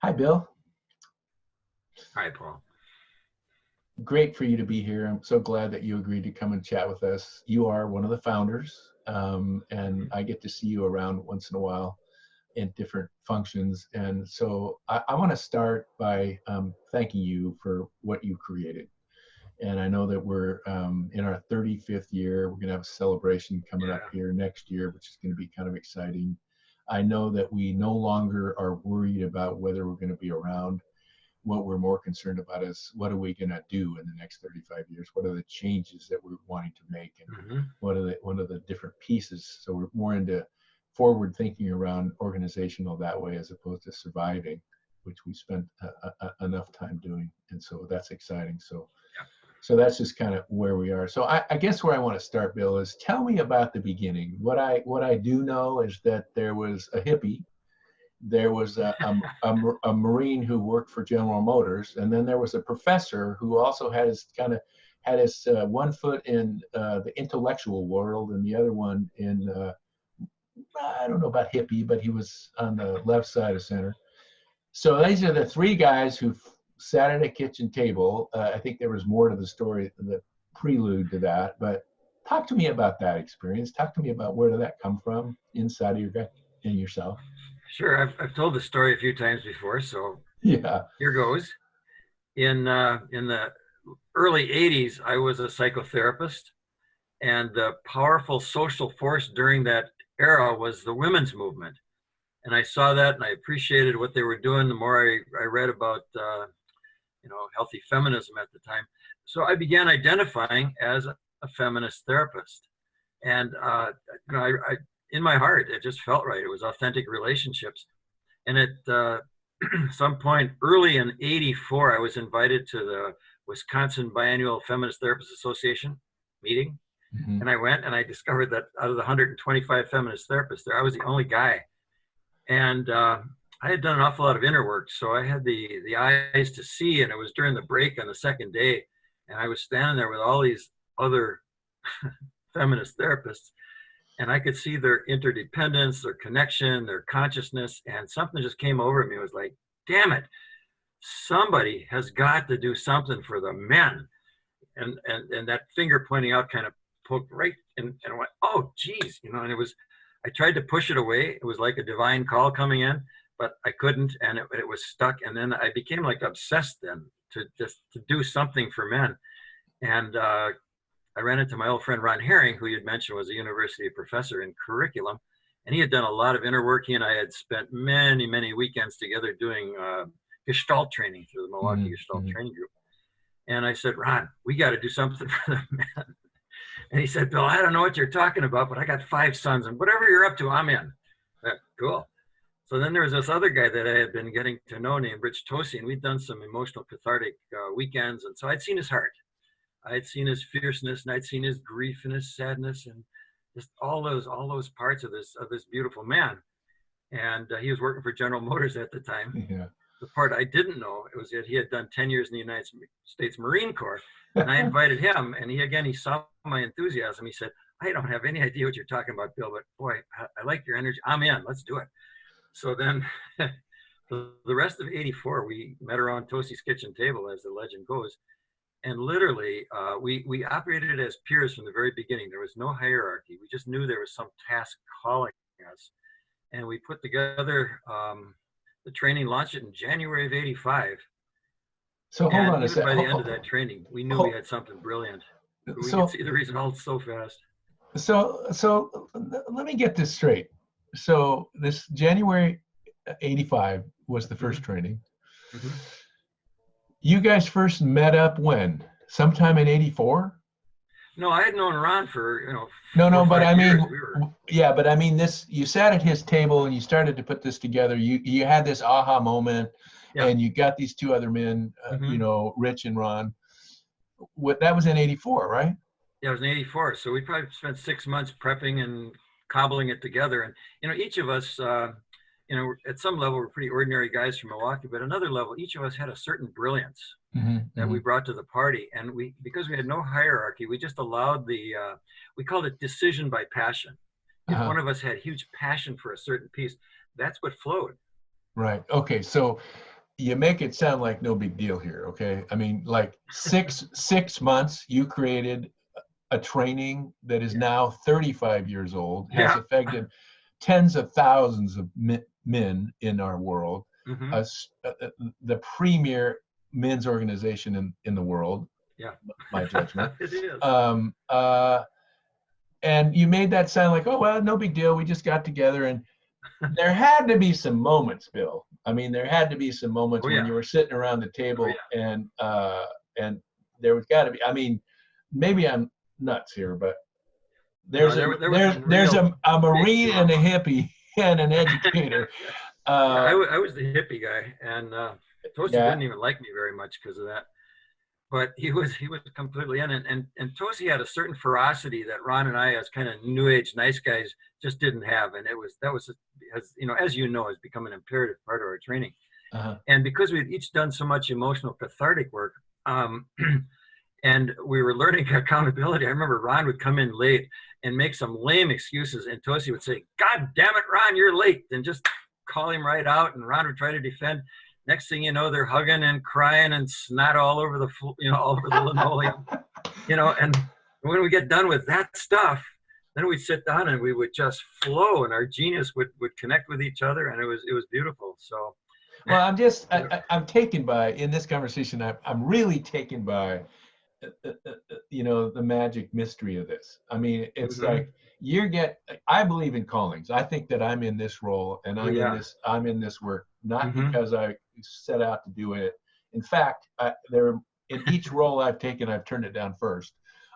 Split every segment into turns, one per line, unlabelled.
Hi, Bill.
Hi, Paul.
Great for you to be here. I'm so glad that you agreed to come and chat with us. You are one of the founders, and I get to see you around once in a while in different functions. And so I want to start by thanking you for what you created. And I know that we're in our 35th year. We're going to have a celebration coming up here next year, which is going to be kind of exciting. I know that we no longer are worried about whether we're going to be around. What we're more concerned about is what are we going to do in the next 35 years? What are the changes that we're wanting to make? And what are the different pieces? So we're more into forward thinking around organizational that way, as opposed to surviving, which we spent enough time doing. And so that's exciting. So that's just kind of where we are. So I guess where I want to start, Bill, is tell me about the beginning. What I do know is that there was a hippie. There was a Marine who worked for General Motors, and then there was a professor who also had his one foot in the intellectual world and the other one in I don't know about hippie, but he was on the left side of center. So these are the three guys who sat at a kitchen table. I think there was more to the story, the prelude to that. But talk to me about that experience. Talk to me about where did that come from inside of your gut and yourself.
Sure, I've told the story a few times before, so
yeah.
Here goes. In the early 80s, I was a psychotherapist, and the powerful social force during that era was the women's movement. And I saw that, and I appreciated what they were doing. The more I read about, healthy feminism at the time, so I began identifying as a feminist therapist. And I in my heart, it just felt right. It was authentic relationships. And at some point early in '84, I was invited to the Wisconsin Biannual Feminist Therapists Association meeting. And I went, and I discovered that out of the 125 feminist therapists there, I was the only guy. And I had done an awful lot of inner work, so I had the eyes to see, and it was during the break on the second day, and I was standing there with all these other feminist therapists, and I could see their interdependence, their connection, their consciousness, and something just came over me. It was like, damn it, somebody has got to do something for the men. And that finger pointing out kind of poked right, and I went, oh, geez, and it was, I tried to push it away. It was like a divine call coming in, but I couldn't, and it was stuck. And then I became like obsessed then to do something for men. And I ran into my old friend Ron Herring, who you'd mentioned was a university professor in curriculum, and he had done a lot of inner work. He and I had spent many, many weekends together doing Gestalt training through the Milwaukee Gestalt Training Group. And I said, Ron, we got to do something for the men. And he said, Bill, I don't know what you're talking about, but I got 5 sons, and whatever you're up to, I'm in. Cool. So then there was this other guy that I had been getting to know named Rich Tosi, and we'd done some emotional cathartic weekends. And so I'd seen his heart. I'd seen his fierceness, and I'd seen his grief and his sadness, and just all those parts of this beautiful man. And he was working for General Motors at the time.
Yeah.
The part I didn't know was that he had done 10 years in the United States Marine Corps. And I invited him, and he saw my enthusiasm. He said, I don't have any idea what you're talking about, Bill, but boy, I like your energy. I'm in. Let's do it. So then for the rest of '84, we met around Tosi's kitchen table, as the legend goes. And literally, we operated as peers from the very beginning. There was no hierarchy. We just knew there was some task calling us. And we put together the training, launched it in January of '85.
So hold on a second.
By the end of that training, we knew we had something brilliant. We could see the results so fast.
So let me get this straight. So this January '85 was the first training. You guys first met up when? Sometime in '84?
No, I had known Ron for,
No, but I mean, yeah, but I mean, you sat at his table and you started to put this together. You had this aha moment, and you got these 2 other men, Rich and Ron. That was in '84, right?
Yeah, it was in '84. So we probably spent 6 months prepping and cobbling it together. And, each of us, at some level, we're pretty ordinary guys from Milwaukee, but another level, each of us had a certain brilliance that we brought to the party. And because we had no hierarchy, we just allowed we called it decision by passion. If one of us had huge passion for a certain piece, that's what flowed.
Right. Okay. So you make it sound like no big deal here, okay? I mean, like 6 months, you created a training that is now 35 years old, has
Yeah.
affected tens of thousands of men in our world,
Mm-hmm.
The premier men's organization in the world,
Yeah.
my judgment.
It is.
And you made that sound like, oh, well, no big deal. We just got together. And there had to be some moments, Bill. I mean, there had to be some moments
Oh,
when
yeah.
you were sitting around the table,
Oh, yeah.
and there was got to be. I mean, maybe I'm nuts here, but
No,
there's
there was some
there's
real
a
big
marine and a
drama.
hippie and an educator.
Yeah,
Uh,
I was the hippie guy, and Tosi
yeah,
didn't even like me very much because of that. But he was completely in, and Tosi had a certain ferocity that Ron and I, as kind of new age nice guys, just didn't have, and that was, as you know, has become an imperative part of our training.
uh-huh.
And because we've each done so much emotional cathartic work, and we were learning accountability. I remember Ron would come in late and make some lame excuses, and Tosi would say, "God damn it, Ron, you're late," and just call him right out. And Ron would try to defend. Next thing you know, they're hugging and crying and snot all over all over the linoleum. And when we get done with that stuff, then we'd sit down and we would just flow, and our genius would connect with each other, and it was beautiful. So,
Well, I'm taken by, in this conversation, I'm really taken by the magic mystery of this. I mean, it's
mm-hmm.
like I believe in callings. I think that I'm in this role and
Oh, yeah.
I'm in this work, not
Mm-hmm.
because I set out to do it. In fact, in each role I've taken, I've turned it down first,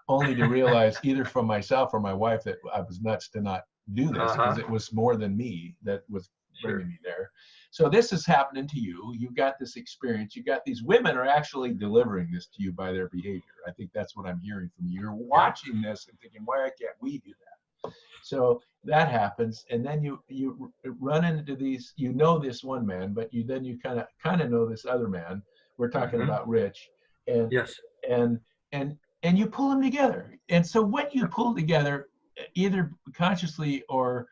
only to realize either from myself or my wife that I was nuts to not do this because it was more than me that was bringing me there. So this is happening to you. You've got this experience. You got these women are actually delivering this to you by their behavior. I think that's what I'm hearing from you. You're watching this and thinking, why can't we do that? So that happens, and then you run into these. This one man, but you kind of know this other man. We're talking
Mm-hmm.
about Rich, and
Yes.
and and you pull them together. And so when you pull together, either consciously or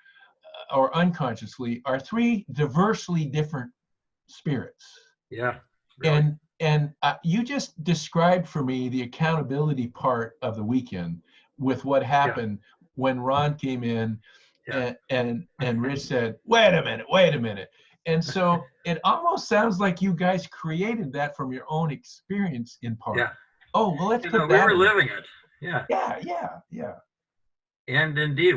unconsciously, are three diversely different spirits.
Yeah. Really.
And you just described for me the accountability part of the weekend with what happened when Ron came in,
Yeah.
and Rich said, wait a minute. And so it almost sounds like you guys created that from your own experience in part.
Yeah.
Oh, well, let's put
We
that
were
in.
living it. Yeah.
Yeah.
And indeed,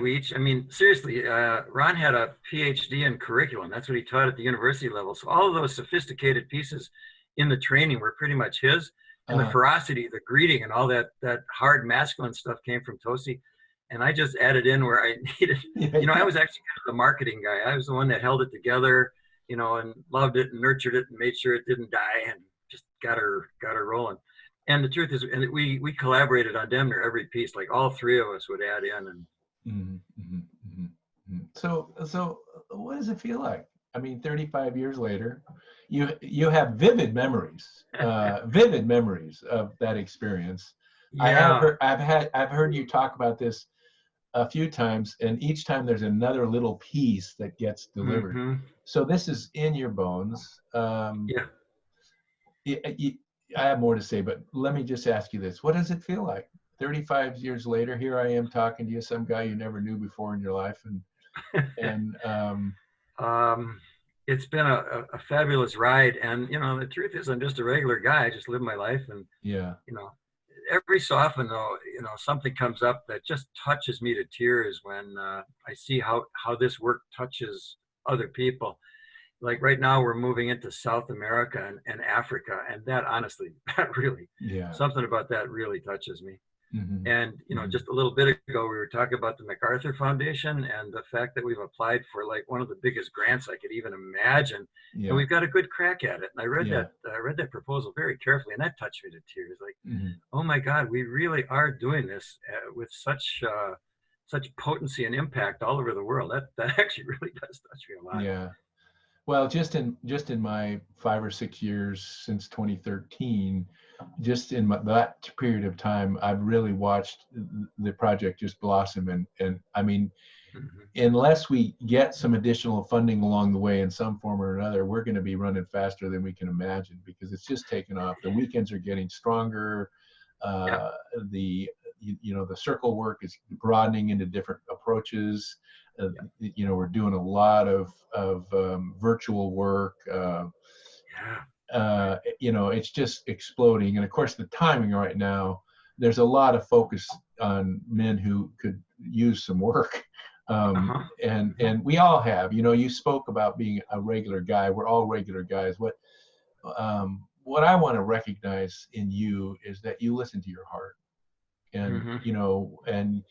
seriously, Ron had a PhD in curriculum. That's what he taught at the university level. So all of those sophisticated pieces in the training were pretty much his. And the ferocity, the greeting, and all that hard masculine stuff came from Tosi. And I just added in where I needed. I was actually kind of the marketing guy. I was the one that held it together, and loved it and nurtured it and made sure it didn't die and just got her rolling. And the truth is, and we collaborated on damn near every piece. Like all three of us would add in. And
So what does it feel like? I mean, 35 years later, you have vivid memories of that experience.
yeah,
I've heard you talk about this a few times, and each time there's another little piece that gets delivered.
mm-hmm.
So this is in your bones.
Yeah.
I have more to say, but let me just ask you this. What does it feel like? 35 years later, here I am talking to you, some guy you never knew before in your life.
It's been a fabulous ride. And, the truth is I'm just a regular guy. I just live my life. And,
yeah,
every so often though, something comes up that just touches me to tears when I see how this work touches other people. Like right now we're moving into South America and Africa, and that honestly, that really, something about that really touches me.
Mm-hmm.
And just a little bit ago we were talking about the MacArthur Foundation and the fact that we've applied for like one of the biggest grants I could even imagine, and we've got a good crack at it. And I read that proposal very carefully, and that touched me to tears. Like, oh my God, we really are doing this with such potency and impact all over the world. That actually really does touch me a lot.
Yeah. Well, just in my 5 or 6 years since 2013, just in that period of time, I've really watched the project just blossom. And I mean, unless we get some additional funding along the way in some form or another, we're going to be running faster than we can imagine, because it's just taken off. The weekends are getting stronger.
Yeah.
The the circle work is broadening into different approaches. We're doing a lot of virtual work. It's just exploding. And of course, the timing right now, there's a lot of focus on men who could use some work. And we all have, you spoke about being a regular guy. We're all regular guys. What I want to recognize in you is that you listen to your heart. And and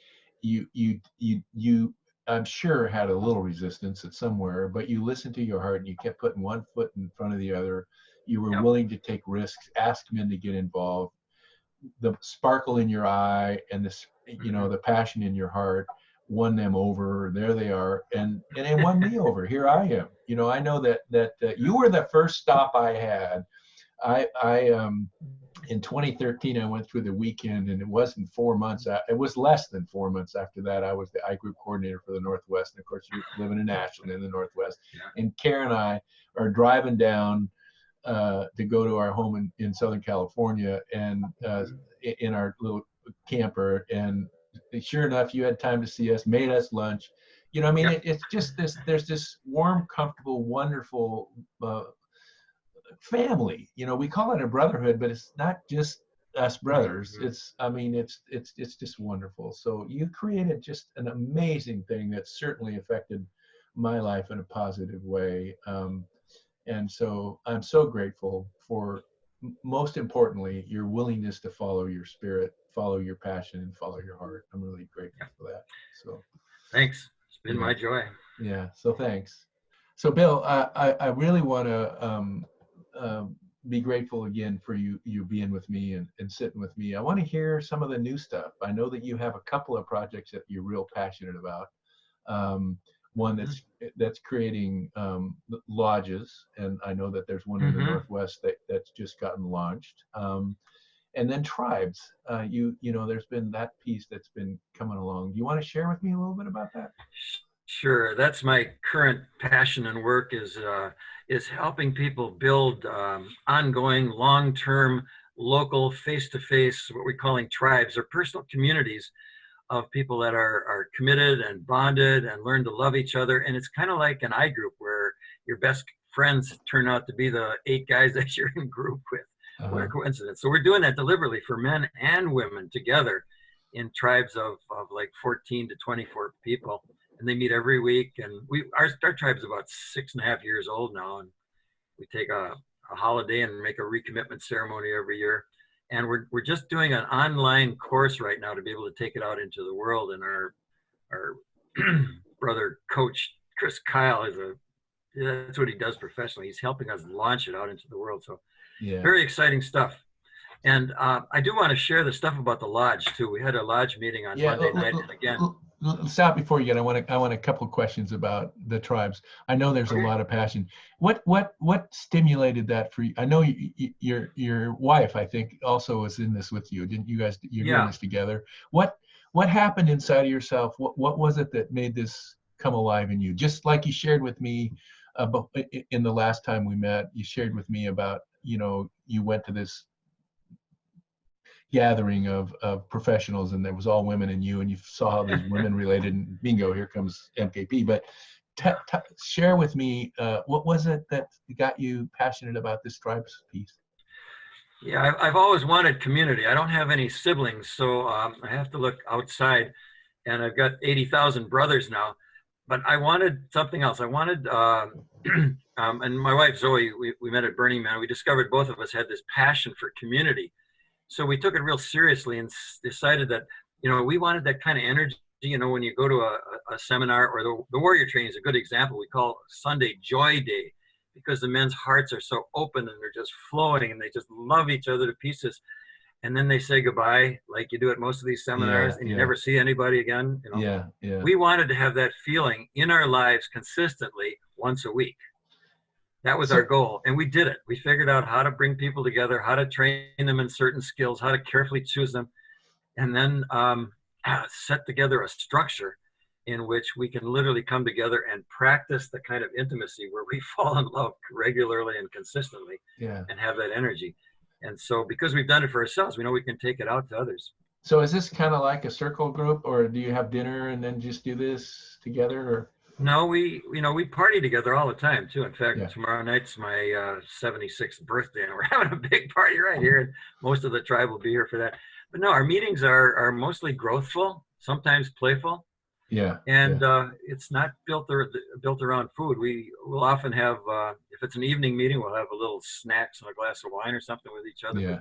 you I'm sure had a little resistance at somewhere, but you listened to your heart and you kept putting one foot in front of the other. You were willing to take risks, ask men to get involved. The sparkle in your eye and this the passion in your heart won them over. There they are, and it won me over. Here I am. I know that you were the first stop I had. I in 2013, I went through the weekend, and it wasn't 4 months. It was less than 4 months after that. I was the I group coordinator for the Northwest. And of course, you're living in Ashland in the Northwest. Yeah. And Karen and I are driving down to go to our home in Southern California, and in our little camper. And sure enough, you had time to see us, made us lunch. It's just this, there's this warm, comfortable, wonderful family. We call it a brotherhood, but it's not just us brothers. It's just wonderful. So you created just an amazing thing that certainly affected my life in a positive way. And so I'm so grateful for, most importantly, your willingness to follow your spirit, follow your passion, and follow your heart. I'm really grateful for that. So
thanks. It's been my joy.
Yeah. So thanks. So Bill, I really want to be grateful again for you being with me and sitting with me. I want to hear some of the new stuff. I know that you have a couple of projects that you're real passionate about. One that's creating lodges, and I know that there's one in the Northwest that's just gotten launched. And then tribes. There's been that piece that's been coming along. Do you want to share with me a little bit about that?
Sure. That's my current passion and work is helping people build ongoing, long-term, local, face-to-face, what we're calling tribes or personal communities of people that are committed and bonded and learn to love each other. And it's kind of like an I group where your best friends turn out to be the 8 guys that you're in group with. What a coincidence. So we're doing that deliberately for men and women together in tribes of like 14 to 24 people. And they meet every week. And our tribe's about 6.5 years old now. And we take a holiday and make a recommitment ceremony every year. And we're just doing an online course right now to be able to take it out into the world. And our brother coach, Chris Kyle, that's what he does professionally. He's helping us launch it out into the world. So very exciting stuff. And I do want to share the stuff about the lodge too. We had a lodge meeting on Monday night. And again,
stop before you get. I want a couple of questions about the tribes. I know there's a lot of passion. What stimulated that for you? I know your wife, I think, also was in this with you. Didn't you guys? You're doing this together. What happened inside of yourself? What was it that made this come alive in you? Just like you shared with me in the last time we met, you shared with me about you went to this gathering of professionals, and there was all women and you saw how these women related, and bingo, here comes MKP. But share with me, what was it that got you passionate about this tribes piece?
Yeah, I've always wanted community. I don't have any siblings, so I have to look outside, and I've got 80,000 brothers now, but I wanted something else. I wanted, and my wife Zoe, we met at Burning Man. We discovered both of us had this passion for community. So we took it real seriously and decided that, we wanted that kind of energy. When you go to a seminar, or the warrior training is a good example. We call Sunday Joy Day, because the men's hearts are so open and they're just flowing and they just love each other to pieces. And then they say goodbye, like you do at most of these seminars, and you never see anybody again. We wanted to have that feeling in our lives consistently once a week. That was our goal, and we did it. We figured out how to bring people together, how to train them in certain skills, how to carefully choose them, and then set together a structure in which we can literally come together and practice the kind of intimacy where we fall in love regularly and consistently,
Yeah.
and have that energy. And so because we've done it for ourselves, we know we can take it out to others.
So is this kind of like a circle group, or do you have dinner and then just do this together? Or
No, we party together all the time too. In fact,
yeah.
tomorrow night's my 76th birthday, and we're having a big party right here. And most of the tribe will be here for that. But no, our meetings are mostly growthful, sometimes playful,
Yeah.
and it's not built around food. We'll often have, if it's an evening meeting, we'll have a little snacks and a glass of wine or something with each other.
Yeah.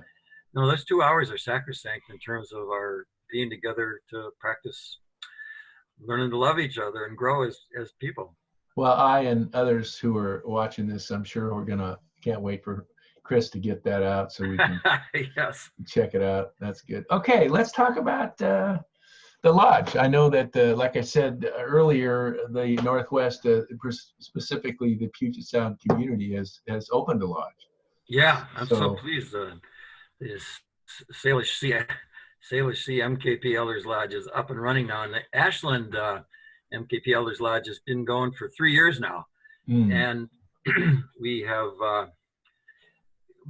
But no, those 2 hours are sacrosanct in terms of our being together to practice learning to love each other and grow as people.
Well, I and others who are watching this, I'm sure can't wait for Chris to get that out so we can
yes.
check it out. That's good. Okay, let's talk about the lodge. I know that, like I said earlier, the Northwest, specifically the Puget Sound community, has opened a lodge.
Yeah, I'm so pleased. This Salish Sea MKP Elders Lodge is up and running now, and the Ashland MKP Elders Lodge has been going for 3 years now. And we have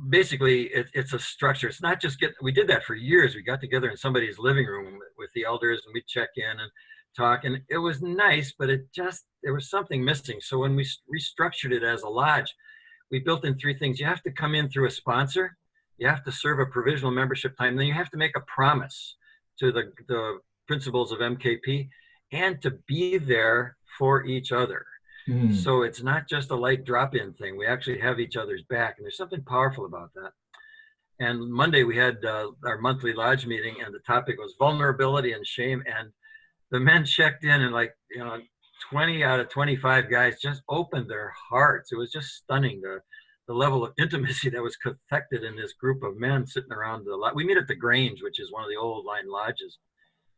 basically it's a structure. It's not just we did that for years. We got together in somebody's living room with the elders, and we'd check in and talk, and it was nice, but there was something missing. So when we restructured it as a lodge, we built in 3 things. You have to come in through a sponsor, you have to serve a provisional membership time, then you have to make a promise to the principles of MKP, and to be there for each other. So it's not just a light drop-in thing. We actually have each other's back, and there's something powerful about that. And Monday we had our monthly lodge meeting, and the topic was vulnerability and shame. And the men checked in, and 20 out of 25 guys just opened their hearts. It was just stunning, the level of intimacy that was cathected in this group of men sitting around the lodge. We meet at the Grange, which is one of the old line lodges.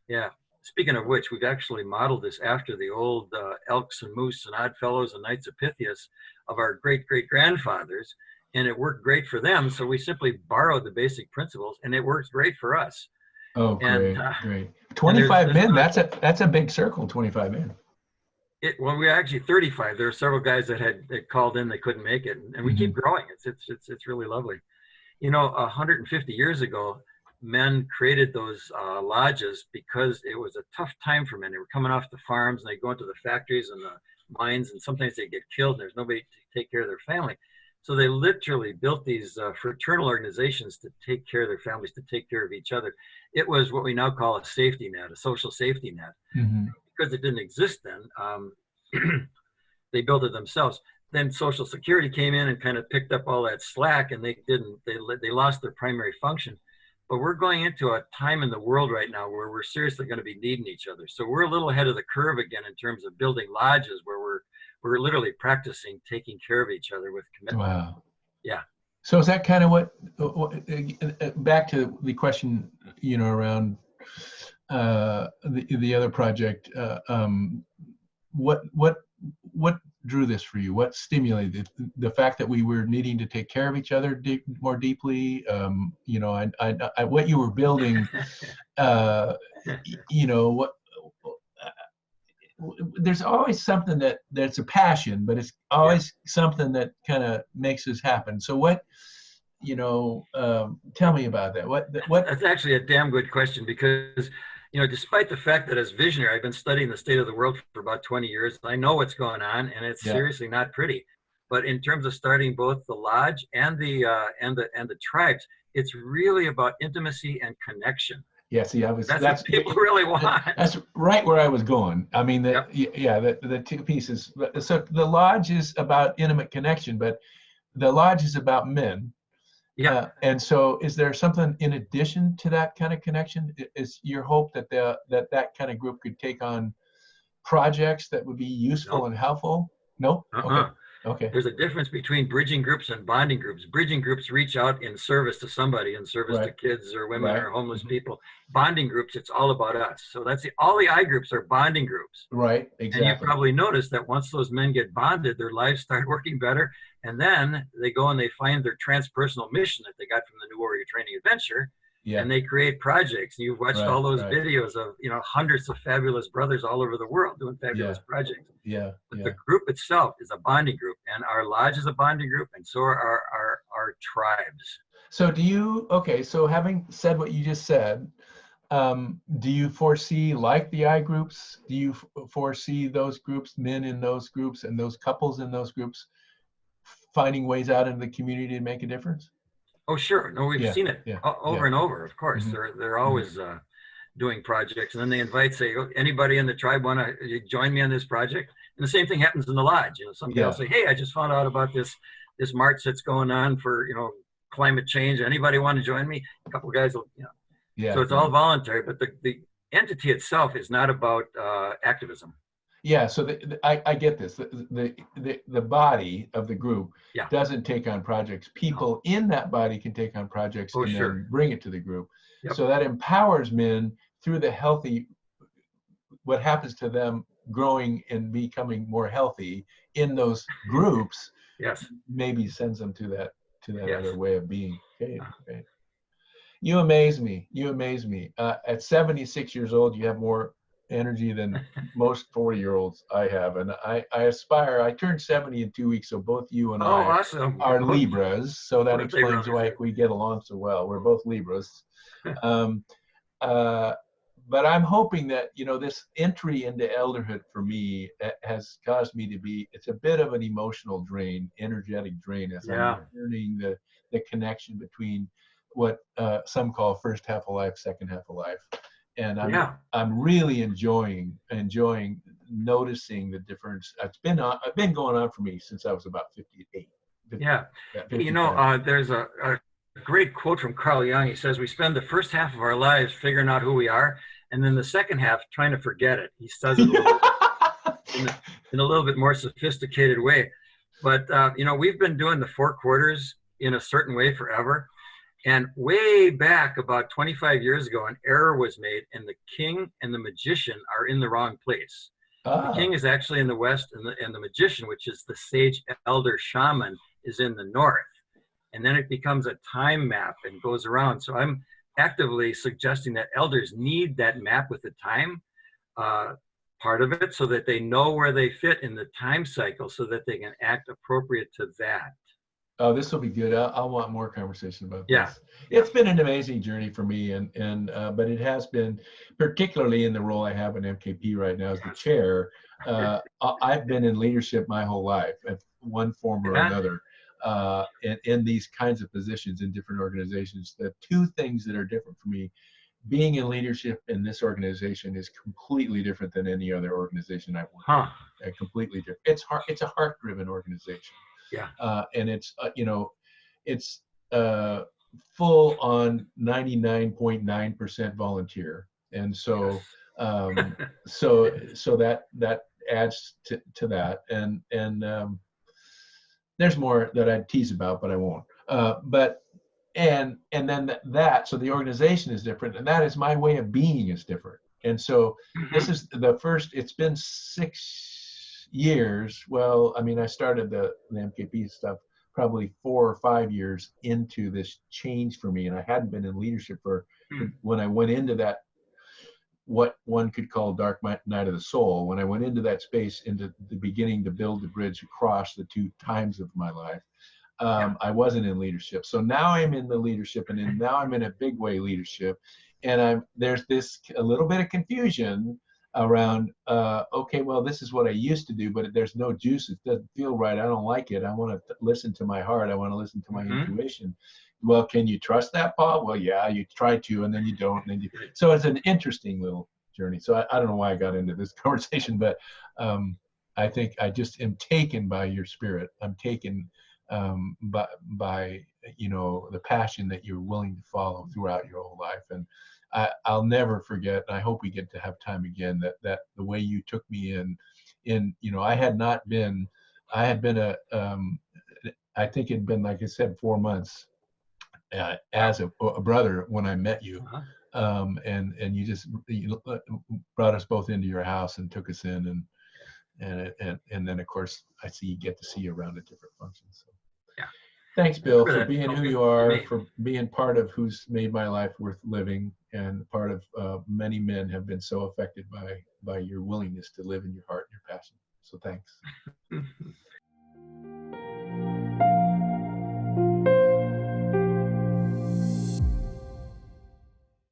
Yeah. Speaking of which, we've actually modeled this after the old Elks and Moose and Oddfellows and Knights of Pythias of our great-great-grandfathers, and it worked great for them. So we simply borrowed the basic principles, and it works great for us.
Oh, great, great. 25 men, that's a big circle, 25 men.
Well, we're actually 35. There are several guys that had called in, they couldn't make it, and we keep growing. It's really lovely. 150 years ago, men created those lodges because it was a tough time for men. They were coming off the farms, and they go into the factories and the mines, and sometimes they get killed, and there's nobody to take care of their family. So they literally built these fraternal organizations to take care of their families, to take care of each other. It was what we now call a safety net, a social safety net. Because it didn't exist then, they built it themselves. Then Social Security came in and kind of picked up all that slack, and they lost their primary function. But we're going into a time in the world right now where we're seriously going to be needing each other. So we're a little ahead of the curve again in terms of building lodges where we're literally practicing taking care of each other with commitment.
Wow.
Yeah.
So is that kind of what back to the question, around the other project, what drew this for you? What stimulated it? The fact that we were needing to take care of each other more deeply? What you were building, there's always something that's a passion, but it's always something that kind of makes this happen. So what, tell me about that. What?
That's actually a damn good question, because despite the fact that as visionary, I've been studying the state of the world for about 20 years. I know what's going on, and it's seriously not pretty. But in terms of starting both the lodge and the tribes, it's really about intimacy and connection.
Yeah, see,
that's what people really want.
That's right where I was going. I mean, the 2 pieces. So the lodge is about intimate connection, but the lodge is about men. Yeah. And so is there something in addition to that kind of connection? Is your hope that that kind of group could take on projects that would be useful and helpful? No? Okay.
There's a difference between bridging groups and bonding groups. Bridging groups reach out in service to somebody, in service to kids or women or homeless people. Bonding groups, it's all about us. So all the I groups are bonding groups.
Right, exactly.
And you probably noticed that once those men get bonded, their lives start working better. And then they go and they find their transpersonal mission that they got from the New Warrior Training Adventure,
Yeah.
and they create projects. You've watched
Right.
all those
Right.
videos of, hundreds of fabulous brothers all over the world doing
Yeah.
fabulous projects.
Yeah.
But the
Yeah.
group itself is a bonding group, and our lodge is a bonding group, and so are our tribes.
So do you, okay, so having said what you just said, do you foresee, like the I groups, do you foresee those groups, men in those groups and those couples in those groups, finding ways out into the community to make a difference?
Oh, sure. No, we've
Yeah,
seen it
yeah,
over
yeah.
and over. Of course,
Hmm.
they're
Hmm.
always doing projects, and then they invite, say, "Oh, anybody in the tribe want to join me on this project?" And the same thing happens in the lodge. Somebody will
Yeah,
say, "Hey, I just found out about this march that's going on for climate change. Anybody want to join me?" A couple of guys will, So
yeah,
it's all
yeah.
voluntary, but the entity itself is not about activism.
Yeah, so I get this. The body of the group
Yeah.
doesn't take on projects.
No.
People in that body can take on projects
Oh,
and
sure.
then bring it to the group.
Yep.
So that empowers men through the healthy, what happens to them growing and becoming more healthy in those groups,
Yes.
maybe sends them to that
Yes.
other way of being. Okay, okay. You amaze me. You amaze me. At 76 years old, you have more energy than most 40-year-olds I have. And I aspire, I turned 70 in 2 weeks, so both you and
Oh,
I
awesome.
are Libras. So that
What a big
explains
brothers
why
here.
we get along so well. We're both Libras. Um, uh, but I'm hoping that, this entry into elderhood for me has caused me to be, it's a bit of an emotional drain, energetic drain, as I'm
Yeah.
learning the connection between what some call first half of life, second half of life. And
Yeah.
I'm really enjoying noticing the difference. It's been going on for me since I was about 58.
Yeah. Hey,
55.
there's a great quote from Carl Jung. He says, "We spend the first half of our lives figuring out who we are, and then the second half trying to forget it." He says it a little in a little bit more sophisticated way. But, we've been doing the four quarters in a certain way forever. And way back about 25 years ago, an error was made, and the king and the magician are in the wrong place. The king
Ah,
is actually in the west, and the magician, which is the sage elder shaman, is in the north. And then it becomes a time map and goes around. So I'm actively suggesting that elders need that map with the time uh, part of it, so that they know where they fit in the time cycle, so that they can act appropriate to that.
oh, this will be good. I'll want more conversation about
Yeah.
this.
Yeah.
It's been an amazing journey for me, but it has been, particularly in the role I have in MKP right now as the chair. I've been in leadership my whole life, in one form or
Yeah.
another, in these kinds of positions in different organizations. The two things that are different for me: being in leadership in this organization is completely different than any other organization I've worked
Huh.
in. Completely different. It's a heart-driven organization.
Yeah.
And it's full on 99.9% volunteer, and so that adds to that, and there's more that I'd tease about, but I won't. But and then so the organization is different, and that is my way of being is different. And so this is the first. It's been 6 years. Well, I mean, I started the MKP stuff probably 4 or 5 years into this change for me, and I hadn't been in leadership when I went into that, what one could call dark night of the soul. When I went into that space, into the beginning to build the bridge across the two times of my life,
Yeah.
I wasn't in leadership. So now I'm in the leadership, and now I'm in a big way leadership, and there's a little bit of confusion around. Okay, well, this is what I used to do, but there's no juice. It doesn't feel right. I don't like it. I want to listen to my heart. I want to listen to my intuition. Well, can you trust that, Paul? Well, yeah, you try to, and then you don't, and then you. So it's an interesting little journey. So I don't know why I got into this conversation, but I think I just am taken by your spirit. I'm taken by the passion that you're willing to follow throughout your whole life. And I'll never forget, and I hope we get to have time again, that the way you took me in I had been I think it'd been, like I said, 4 months as a brother when I met you. And you just brought us both into your house and took us in, and then of course I get to see you around at different functions. So.
Yeah.
Thanks, Bill,
Remember
for
that
being
felt
who
good
you
to
are,
me.
for being part of who's made my life worth living, and part of many men have been so affected by your willingness to live in your heart and your passion. So thanks.